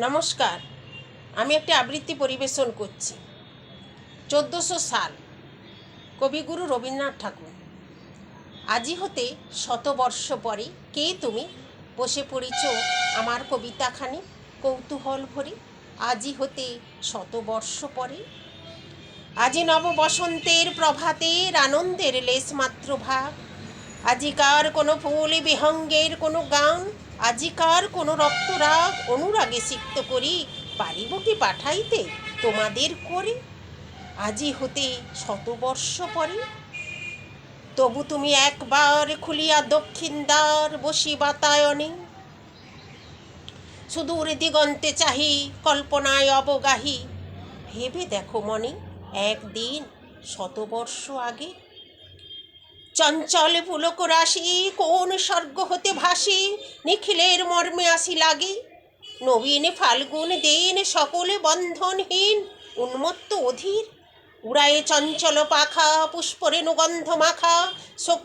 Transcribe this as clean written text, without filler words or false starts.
নমস্কার। আমি একটি আবৃত্তি পরিবেশন করছি। 1400 সাল, কবিগুরু রবীন্দ্রনাথ ঠাকুর। আজি হতে শতবর্ষ পরে কে তুমি বসে পড়েছ আমার কবিতাখানি কৌতূহল ভরে। আজি হতে শতবর্ষ পরে, আজি নব বসন্তের প্রভাতের আনন্দের লেশমাত্র ভাগ। আজিকার কোনো ফুল বিহঙ্গের কোনো গান, আজিকার কোনো রক্তরাগ অনুরাগে সিক্ত করি পারিব কি পাঠাইতে তোমাদের করে। আজি হতে শতবর্ষ পরে, তবু তুমি একবার খুলিয়া দক্ষিণ দ্বার বসি বাতায়নে। সুদূর দিগন্তে চাহি কল্পনায় অবগাহী, ভেবে দেখো মনে একদিন শতবর্ষ আগে। চঞ্চল পুলক রাশি কোন স্বর্গ হতে ভাসি নিখিলের মর্মে আসি লাগে। নবীন ফাল্গুন দিন সকলে বন্ধনহীন উন্মত্ত অধীর, উড়ায়ে চঞ্চল পাখা পুষ্পরেণু গন্ধ মাখা শোক